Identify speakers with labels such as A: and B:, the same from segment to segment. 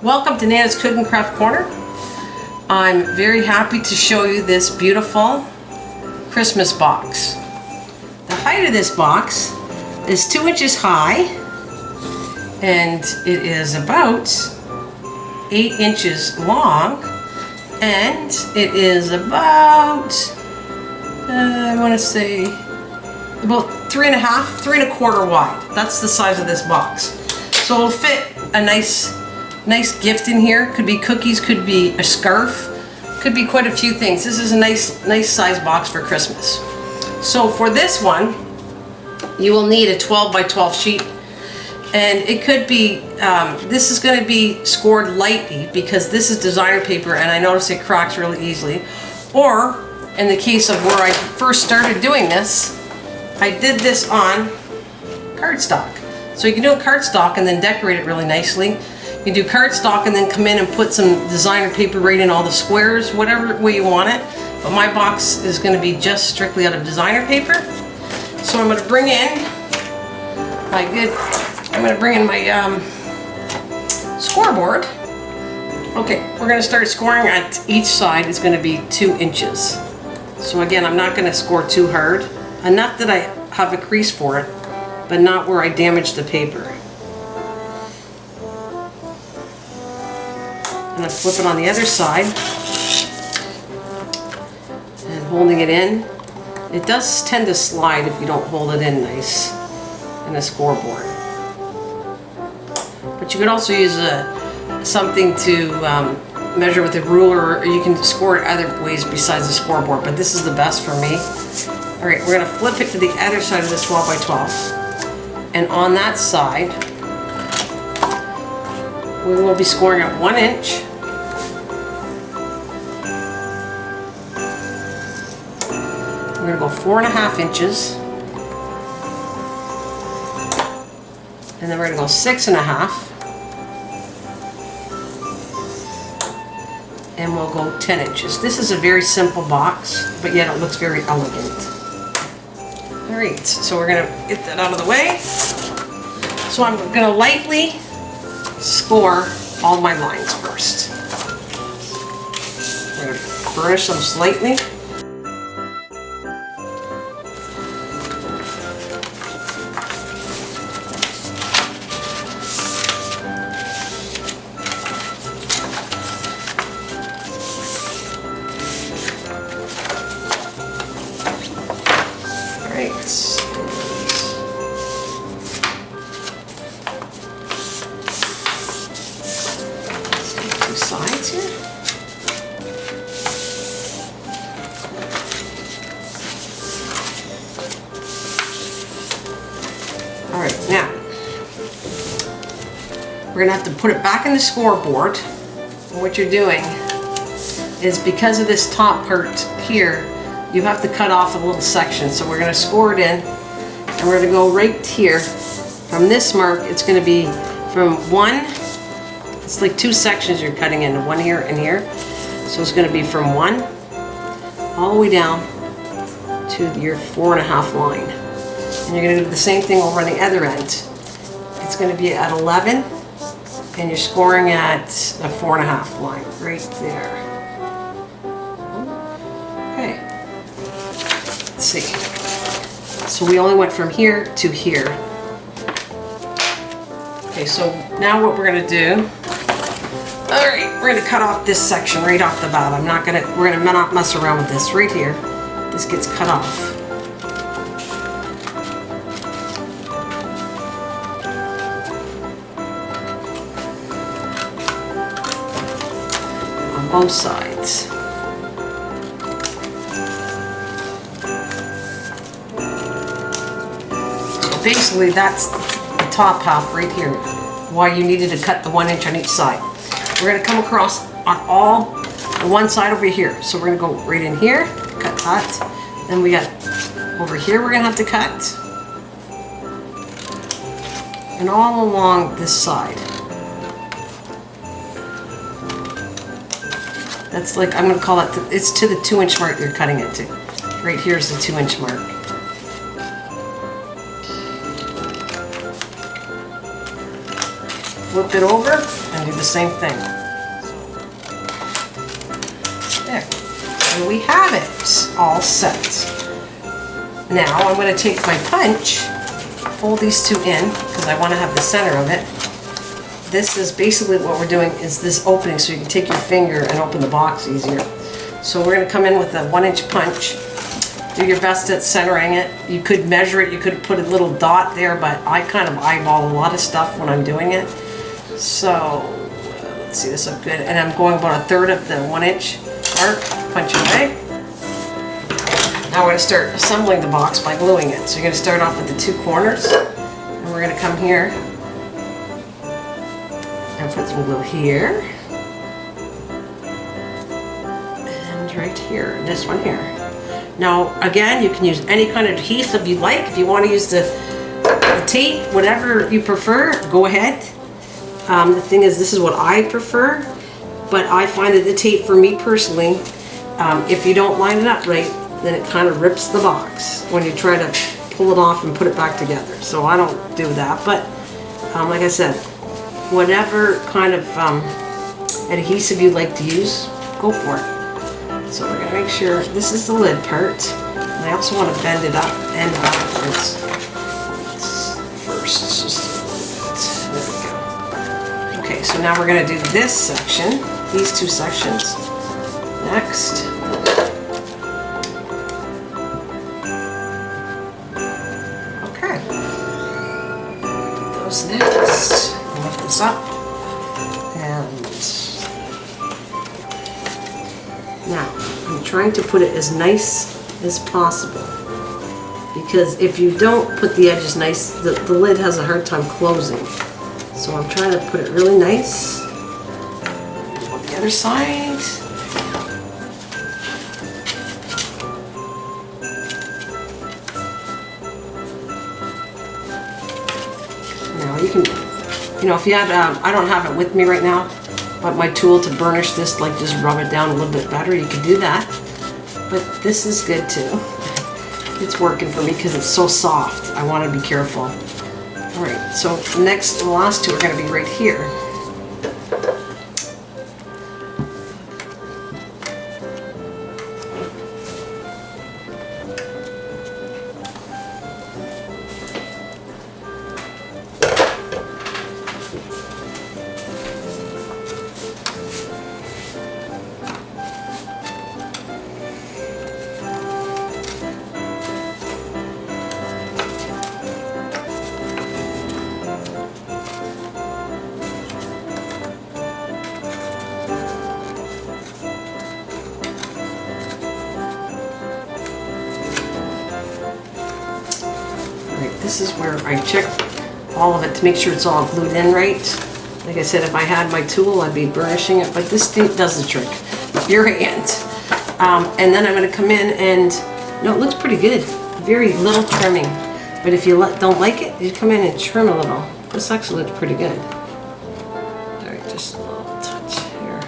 A: Welcome to Nana's Cook and Craft Corner. I'm very happy to show you this beautiful Christmas box. The height of this box is 2 inches high and it is about 8 inches long, and it is about, I want to say, about 3.25 wide. That's the size of this box. So it'll fit a nice gift in here. Could be cookies, could be a scarf, could be quite a few things. This is a nice size box for Christmas. So for this one, you will need a 12 by 12 sheet, and it could be, this is going to be scored lightly because this is designer paper and I notice it cracks really easily. Or in the case of where I first started doing this, I did this on cardstock. So you can do a cardstock and then decorate it really nicely. You can do cardstock and then come in and put some designer paper right in all the squares, whatever way you want it. But my box is going to be just strictly out of designer paper. So I'm going to bring in my scoreboard. Okay, we're going to start scoring at each side. It's going to be 2 inches. So again, I'm not going to score too hard. Enough that I have a crease for it, but not where I damage the paper. I'm going to flip it on the other side and holding it in. It does tend to slide if you don't hold it in nice in a scoreboard. But you could also use something to measure with a ruler, or you can score it other ways besides the scoreboard, but this is the best for me. Alright, we're going to flip it to the other side of the 12 by 12. And on that side, we will be scoring at 1 inch. We're going to go 4.5 inches. And then we're going to go 6.5. And we'll go 10 inches. This is a very simple box, but yet it looks very elegant. Alright, so we're going to get that out of the way. So I'm going to lightly score all my lines first. We're going to burnish them slightly. Sides here. All right, now we're gonna have to put it back in the scoreboard. And what you're doing is, because of this top part here, you have to cut off a little section. So we're gonna score it in, and we're gonna go right here. From this mark, it's gonna be from one. It's like 2 sections you're cutting into, one here and here. So it's going to be from 1 all the way down to your 4.5 line. And you're going to do the same thing over on the other end. It's going to be at 11, and you're scoring at a 4.5 line right there. Okay. Let's see. So we only went from here to here. Okay, so now what we're going to do. Alright, we're going to cut off this section right off the bat. We're going to not mess around with this right here. This gets cut off. On both sides. Basically, that's the top half right here. Why you needed to cut the 1 inch on each side. We're going to come across on one side over here. So we're going to go right in here, cut that. Then we got over here we're going to have to cut. And all along this side. That's like, I'm going to call it, it's to the 2 inch mark you're cutting it to. Right here is the 2 inch mark. flip it over and do the same thing. There. And we have it all set. Now I'm going to take my punch, fold these two in because I want to have the center of it. This is basically what we're doing is this opening so you can take your finger and open the box easier. So we're going to come in with a 1-inch punch. Do your best at centering it. You could measure it, you could put a little dot there, but I kind of eyeball a lot of stuff when I'm doing it. So let's see this up good. And I'm going about 1/3 of the 1-inch arc, punch it away. Now we're going to start assembling the box by gluing it. So you're going to start off with the 2 corners, and we're going to come here and put some glue here, and right here, this one here. Now again, you can use any kind of adhesive you like. If you want to use the tape, whatever you prefer, go ahead. The thing is, this is what I prefer, but I find that the tape for me personally, if you don't line it up right, then it kind of rips the box when you try to pull it off and put it back together. So I don't do that, but like I said, whatever kind of adhesive you'd like to use, go for it. So we're going to make sure this is the lid part. And I also want to bend it up and backwards. First, just a little bit. There we go. Okay, so now we're going to do this section, these 2 sections. Next. Okay. Those next. Lift this up. And now, I'm trying to put it as nice as possible, because if you don't put the edges nice, the lid has a hard time closing. So I'm trying to put it really nice. On the other side. Now you can, if you had, I don't have it with me right now, but my tool to burnish this, like just rub it down a little bit better, you could do that. But this is good too. It's working for me because it's so soft. I want to be careful. Alright, so the last 2 are going to be right here. This is where I check all of it to make sure it's all glued in right. Like I said, if I had my tool, I'd be burnishing it, but this does the trick. Your hand. And then I'm going to come in and, it looks pretty good. Very little trimming. But if you don't like it, you come in and trim a little. This actually looks pretty good. Alright, just a little touch here.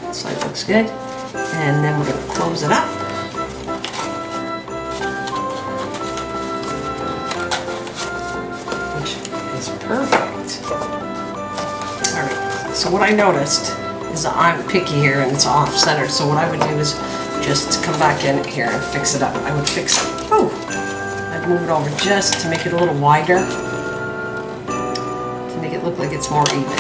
A: This side looks good. And then we're going to close it up. Perfect. Alright, so what I noticed is that I'm picky here and it's off center, so what I would do is just come back in here and fix it up. I would fix it. I'd move it over just to make it a little wider, to make it look like it's more even.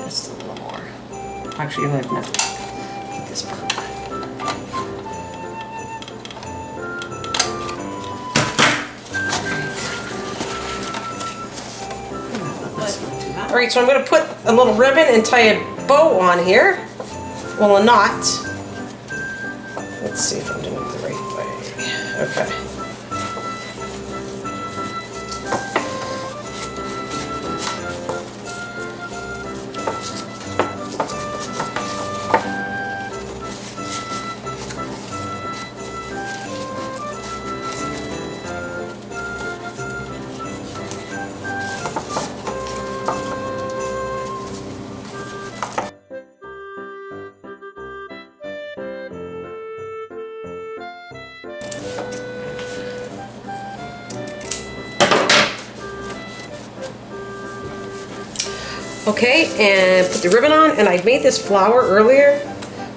A: Just a little more. Actually, you don't even have to get this part. Alright, so I'm going to put a little ribbon and tie a bow on here. Well, a knot. Let's see if I'm doing it the right way. Okay. Okay, and put the ribbon on, and I made this flower earlier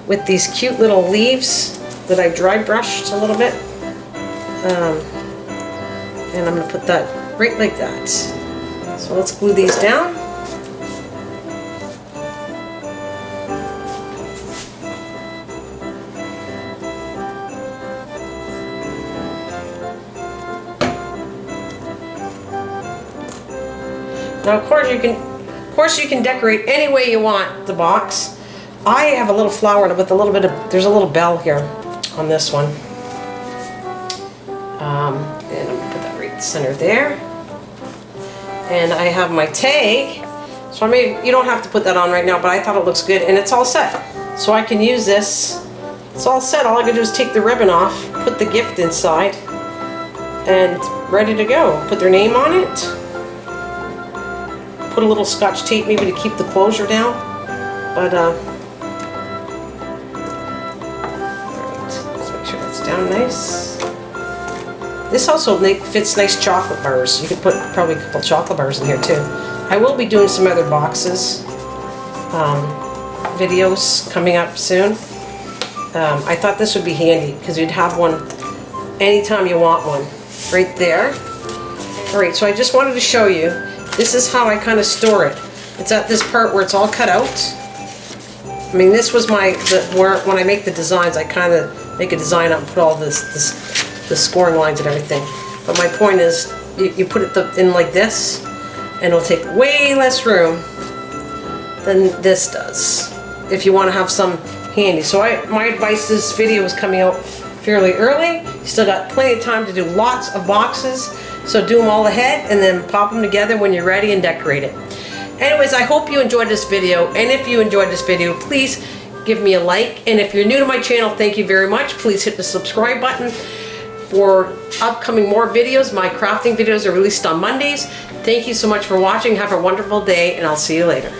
A: with these cute little leaves that I dry brushed a little bit. And I'm going to put that right like that. So let's glue these down. Now, of course, you can decorate any way you want the box. I have a little flower in it with a little bit of, there's a little bell here on this one. And I'm going to put that right center there. And I have my tag. So you don't have to put that on right now, but I thought it looks good, and it's all set. So I can use this. It's all set. All I can do is take the ribbon off, put the gift inside, and ready to go. Put their name on it. Put a little Scotch tape maybe to keep the closure down. But alright, let's make sure that's down nice. This also fits nice chocolate bars. You could put probably a couple chocolate bars in here too. I will be doing some other boxes, videos coming up soon. I thought this would be handy because you'd have one anytime you want one, right there. Alright, so I just wanted to show you. This is how I kind of store it. It's at this part where it's all cut out. I mean, this was where when I make the designs, I kind of make a design up and put all the scoring lines and everything. But my point is, you put it in like this, and it'll take way less room than this does, if you want to have some handy. So my advice, this video is coming out fairly early. You still got plenty of time to do lots of boxes. So do them all ahead and then pop them together when you're ready and decorate it. Anyways, I hope you enjoyed this video. And if you enjoyed this video, please give me a like. And if you're new to my channel, thank you very much. Please hit the subscribe button for upcoming more videos. My crafting videos are released on Mondays. Thank you so much for watching. Have a wonderful day, and I'll see you later.